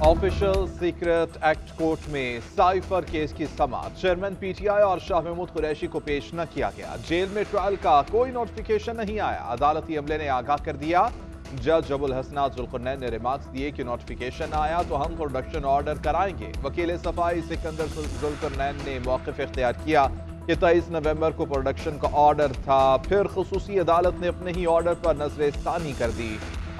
Official secret act court में cipher case की समाअत। Chairman PTI और शाह महमूद कुरैशी को पेश न किया गया। जेल में ट्रायल का कोई नोटिफिकेशन नहीं आया। अदालती अमले ने आगाह कर दिया। जज अबुल हसनात जुल्करनैन ने रिमार्क्स दिए कि नोटिफिकेशन आया तो हम प्रोडक्शन ऑर्डर कराएंगे। वकील सफाई सिकंदर जुल्करनैन ने मौक़िफ़ इख्तियार किया कि 23 नवंबर को प्रोडक्शन का ऑर्डर था, फिर खुसूसी अदालत ने अपने ही ऑर्डर पर नजरसानी कर दी।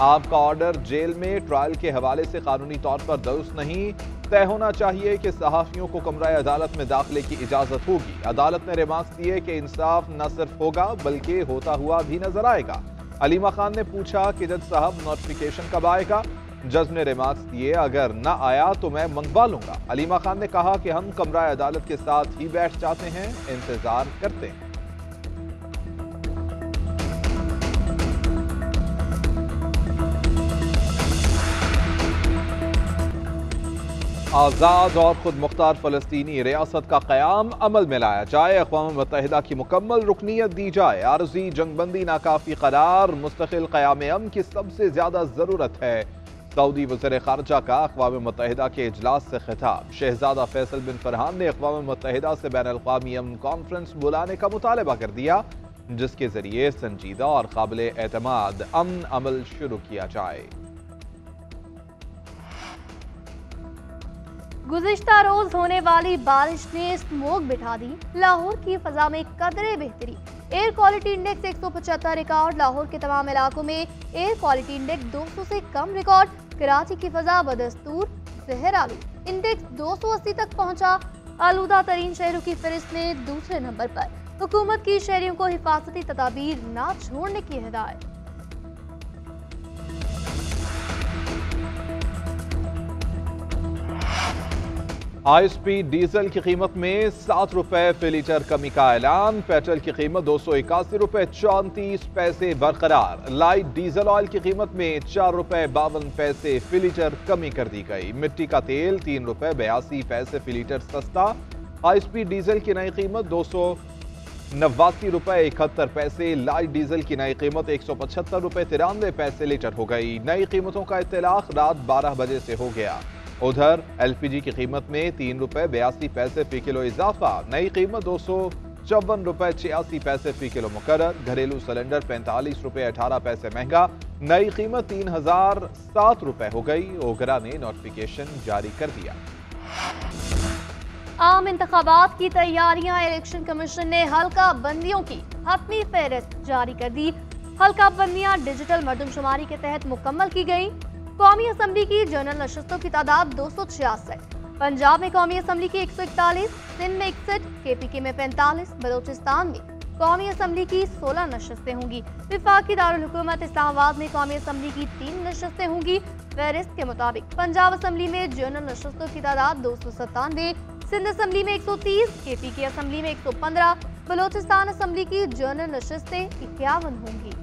आपका ऑर्डर जेल में ट्रायल के हवाले से कानूनी तौर पर दुरुस्त नहीं। तय होना चाहिए कि सहाफियों को कमरा अदालत में दाखिले की इजाजत होगी। अदालत ने रिमार्क्स दिए कि इंसाफ न सिर्फ होगा बल्कि होता हुआ भी नजर आएगा। अलीमा खान ने पूछा कि जज साहब नोटिफिकेशन कब आएगा। जज ने रिमार्क्स दिए अगर न आया तो मैं मंगवा लूंगा। अलीमा खान ने कहा कि हम कमरा अदालत के साथ ही बैठ जाते हैं, इंतजार करते हैं। आज़ाद और खुद मुख्तार फ़लस्तीनी रियासत का क़याम अमल में लाया जाए। अक़वाम मुत्तहिदा की मुकम्मल रुकनीत दी जाए। आरज़ी जंगबंदी नाकाफ़ी करार। मुस्तक़िल क़याम अमन की सबसे ज़्यादा ज़रूरत है। सऊदी वज़ीर ख़ारजा का अक़वाम मुत्तहिदा के इजलास से खिताब। शहज़ादा फैसल बिन फरहान ने अक़वाम मुत्तहिदा से बैनुल-अक़वामी अमन कॉन्फ्रेंस बुलाने का मुतालबा कर दिया, जिसके ज़रिए संजीदा और काबिल एतमाद अमन अमल शुरू किया जाए। गुज़िश्ता रोज होने वाली बारिश ने स्मोक बिठा दी। लाहौर की फजा में कदरे बेहतरी। Air quality index 175 record. Lahore के तमाम इलाकों में एयर क्वालिटी इंडेक्स 200 से कम रिकॉर्ड। कराची की फजा बदस्तूर जहर आलूद। इंडेक्स 280 तक पहुंचा। आलूदा तरीन शहरों की फहरिस्त में दूसरे नंबर पर। हुकूमत की शहरियों को हिफाजती तदाबीर न छोड़ने की हिदायत। हाई स्पीड डीजल की कीमत में 7 रुपए फी लीटर कमी का ऐलान। पेट्रोल की कीमत 281 रुपए 34 पैसे बरकरार। लाइट डीजल ऑयल की कीमत में 4 रुपए 52 पैसे फी लीटर कमी कर दी गई। मिट्टी का तेल 3 रुपए 82 पैसे फी लीटर सस्ता। हाई स्पीड डीजल की नई कीमत 289 रुपए 71 पैसे। लाइट डीजल की नई कीमत 175 रुपए 93 पैसे लीटर हो गई। नई कीमतों का इत्तलाक रात 12 बजे से हो गया। उधर एलपीजी की कीमत में 3 रुपए 82 पैसे फी किलो इजाफा। नई कीमत 254 रुपए 86 पैसे फी किलो मुकर्रर। घरेलू सिलेंडर 45 रुपए 18 पैसे महंगा। नई कीमत 3007 रुपए हो गई। ओगरा ने नोटिफिकेशन जारी कर दिया। आम इंतखाबात की तैयारियां। इलेक्शन कमीशन ने हल्का बंदियों की हतमी फहरिस्त जारी कर दी। हल्का बंदियां डिजिटल मरदमशुमारी के तहत मुकम्मल की गई। कौमी असम्बली की जनरल नशस्तों की तादाद 266। पंजाब में कौमी असम्बली की 141, सिंध में 61, केपीके में 45, बलोचिस्तान में कौमी असम्बली की 16 नशस्तें होंगी। विफाकी दारुल हुकूमत इस्लामाबाद में कौमी असम्बली की 3 नशस्तें होंगी। फहरिस्त के मुताबिक पंजाब असम्बली में जनरल नशस्तों की तादाद 297, सिंध असम्बली में 130, केपीके असम्बली में 115, बलोचिस्तान असम्बली की जनरल नशस्तें 51 होंगी।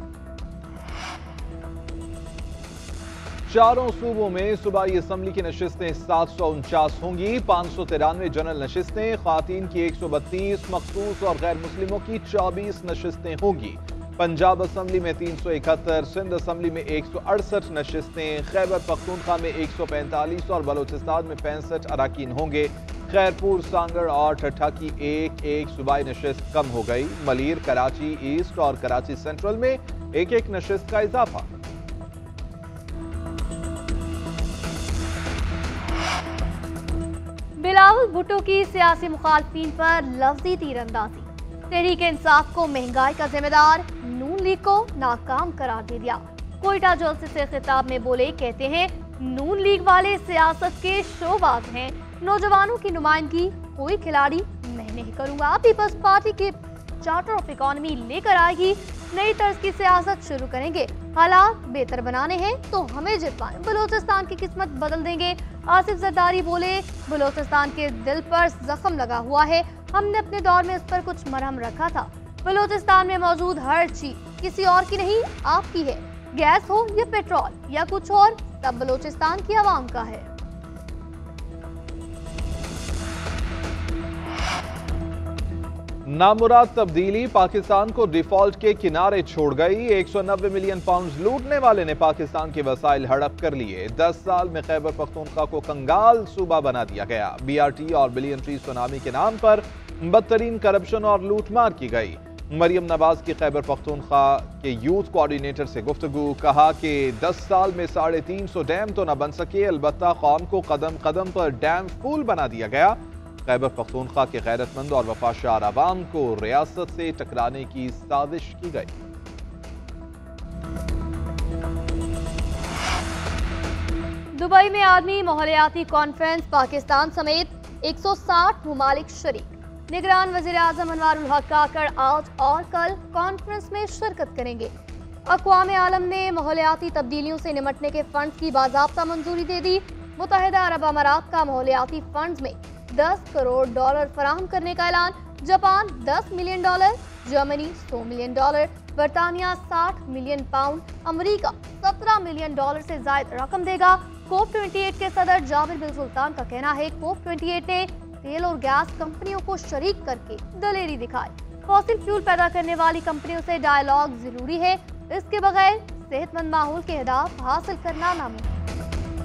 चारों सूबों में सूबाई असम्बली की नशिस्तें 749 होंगी। 593 जनरल नशिस्तें, ख्वातीन की 132, मखसूस और गैर मुस्लिमों की 24 नशिस्तें होंगी। पंजाब असम्बली में 371, सिंध असम्बली में 168 नशिस्तें, खैबर पख्तूनख्वा में 145 और बलोचिस्तान में 65 अराकीन होंगे। खैरपुर, सांगड़ और ठट्ठा की एक सूबाई नशिस्त कम हो गई। मलीर, कराची ईस्ट और कराची सेंट्रल में एक नशिस्त का इजाफा। बिलावल भुट्टो की सियासी मुखालफिन पर लफ्जी तीरंदाजी। तहरीक इंसाफ को महंगाई का जिम्मेदार, नून लीग को नाकाम करार दे दिया। कोयटा जलसे से खिताब में बोले, कहते हैं नून लीग वाले सियासत के शोबाज हैं। नौजवानों की नुमाइंदगी कोई खिलाड़ी मैं नहीं करूंगा। पीपल्स पार्टी के चार्टर ऑफ इकोनॉमी लेकर आएगी। नई तर्ज की सियासत शुरू करेंगे। हालात बेहतर बनाने हैं तो हमें जितवाएं। बलोचिस्तान की किस्मत बदल देंगे। आसिफ जरदारी बोले, बलोचिस्तान के दिल पर जख्म लगा हुआ है। हमने अपने दौर में इस पर कुछ मरहम रखा था। बलोचिस्तान में मौजूद हर चीज किसी और की नहीं, आपकी है। गैस हो या पेट्रोल या कुछ और, सब बलोचिस्तान की आवाम का है। नामुराद तब्दीली पाकिस्तान को डिफॉल्ट के किनारे छोड़ गई। 190 मिलियन पाउंड लूटने वाले ने पाकिस्तान के वसाइल हड़प कर लिए। 10 साल में खैबर पख्तूनख्वा को कंगाल सूबा बना दिया गया। BRT और बिलियन ट्री सुनामी के नाम पर बदतरीन करप्शन और लूटमार की गई। मरियम नवाज की खैबर पख्तूनख्वा के यूथ कोऑर्डिनेटर से गुफ्तगू, कहा कि 10 साल में 350 डैम तो न बन सके, अलबत्ता कौम को कदम कदम पर डैम फूल बना दिया गया। खैबर पख्तूनख्वा के गैरतमंद और वफादार अवाम को रियासत से टकराने की साजिश की गई। दुबई में आलमी माहौलियाती कॉन्फ्रेंस, पाकिस्तान समेत 160 ममालिक शरीक। निगरान वज़ीर आज़म अनवारुल हक काकड़ आज और कल कॉन्फ्रेंस में शिरकत करेंगे। अक़वाम आलम ने माहौलियाती तब्दीलियों से निमटने के फंड की बाज़ाब्ता मंजूरी दे दी। मुत्तहिदा अरब अमारात का माहौलियाती फंड में $10 करोड़ फराहम करने का ऐलान। जापान $10 मिलियन, जर्मनी $100 मिलियन, बरतानिया $60 मिलियन पाउंड, अमेरिका $17 मिलियन से ज्यादा रकम देगा। COP28 के सदर जाबिर बिन सुल्तान का कहना है COP28 ने तेल और गैस कंपनियों को शरीक करके दलेरी दिखाई। फॉसिल फ्यूल पैदा करने वाली कंपनियों से डायलॉग जरूरी है, इसके बगैर सेहतमंद माहौल के अहदाफ हासिल करना नामुमकिन।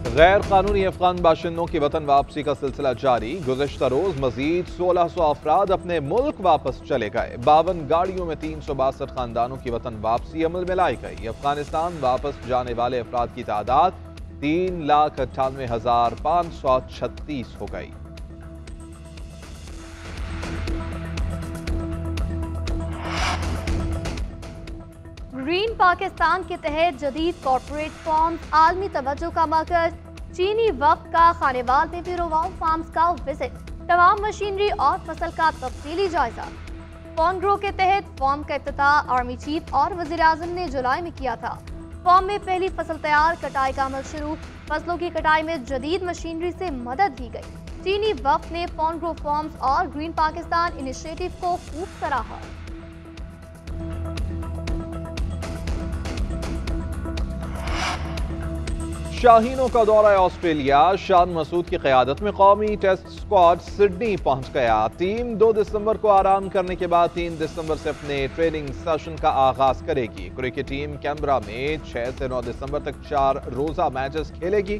गैर कानूनी अफगान बाशिंदों की वतन वापसी का सिलसिला जारी। गुज़श्ता रोज मजीद 1600 अफराद अपने मुल्क वापस चले गए। 52 गाड़ियों में 362 खानदानों की वतन वापसी अमल में लाई गई। अफगानिस्तान वापस जाने वाले अफराद की तादाद 3,98,536 हो गई। ग्रीन पाकिस्तान के तहत जदीद कॉर्पोरेट फॉर्म्स, आलमी तवज्जो का मरकज। चीनी वक्त का खानेवाल में पिरोवाओ फार्म्स का विजिट। तमाम मशीनरी और फसल का तफसीली जायजा। फॉर्म ग्रो के तहत फॉर्म का इफ्तिताह आर्मी चीफ और वज़ीर आज़म ने जुलाई में किया था। फॉर्म में पहली फसल तैयार, कटाई का अमल शुरू। फसलों की कटाई में जदीद मशीनरी से मदद दी गई। चीनी वक्त ने फॉर्म ग्रो फॉर्म्स और ग्रीन पाकिस्तान इनिशिएटिव को खूब सराहा। शाहीनों का दौरा ऑस्ट्रेलिया। शान मसूद की क़यादत में कौमी टेस्ट स्क्वाड सिडनी पहुंच गया। टीम 2 दिसंबर को आराम करने के बाद 3 दिसंबर से अपने ट्रेनिंग सेशन का आगाज करेगी। क्रिकेट टीम कैनबरा में 6 से 9 दिसंबर तक 4 रोजा मैचेस खेलेगी।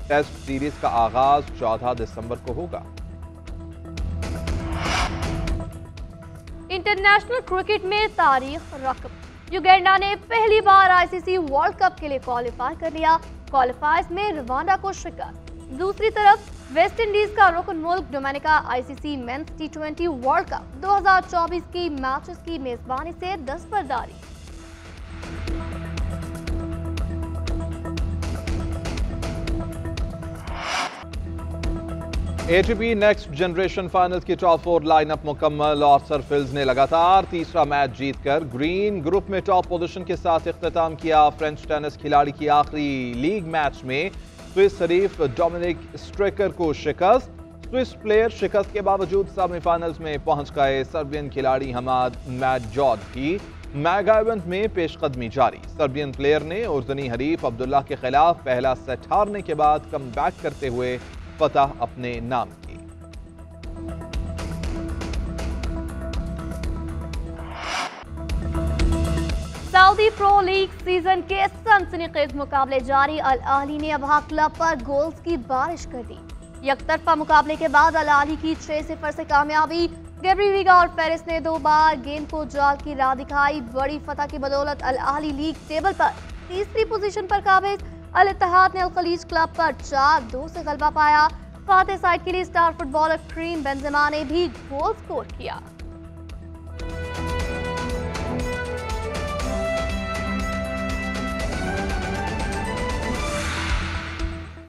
टेस्ट सीरीज का आगाज 14 दिसंबर को होगा। इंटरनेशनल क्रिकेट में तारीख रकम। युगांडा ने पहली बार ICC वर्ल्ड कप के लिए क्वालिफाई कर लिया। क्वालिफायर्स में रवांडा को शिकस्त। दूसरी तरफ वेस्ट इंडीज का रुकन मुल्क Dominica ICC men's T20 world cup 2024 की मैचेस की मेजबानी से दस्तबरदारी। ATP नेक्स्ट जनरेशन फाइनल्स की टॉप 4 लाइनअप मुकम्मल और सरफिल्स ने लगातार तीसरा मैच जीतकर ग्रीन ग्रुप में टॉप पोजीशन के साथ इख्तिताम किया। फ्रेंच टेनिस खिलाड़ी की आखिरी लीग मैच में स्विस हरीफ डोमिनिक स्ट्रेकर को शिकस्त। स्विस प्लेयर शिकस्त के बावजूद सेमीफाइनल्स में पहुंच गए। सर्बियन खिलाड़ी हमाद मैडजॉड की मेगा इवेंट में पेशकदमी जारी। सर्बियन प्लेयर ने उर्दनी हरीफ अब्दुल्ला के खिलाफ पहला सेट हारने के बाद कम बैक करते हुए फतह अपने नाम की। सऊदी प्रो लीग सीजन के सनसनीखेज मुकाबले जारी। अल अहली ने अबहा क्लब पर गोल्स की बारिश कर दी। यकतरफा मुकाबले के बाद अल अहली की 6-0 से कामयाबी। गैब्री वीगा और फेरिस ने 2 बार गेंद को जाल की राह दिखाई। बड़ी फतह की बदौलत अल अहली लीग टेबल पर तीसरी पोजीशन पर काबिज। अल इत्तेहाद ने अल खलीज क्लब पर 4-2 से गलबा पाया। फातेह साइड के लिए स्टार फुटबॉलर करीम बेंजेमा ने भी गोल स्कोर किया।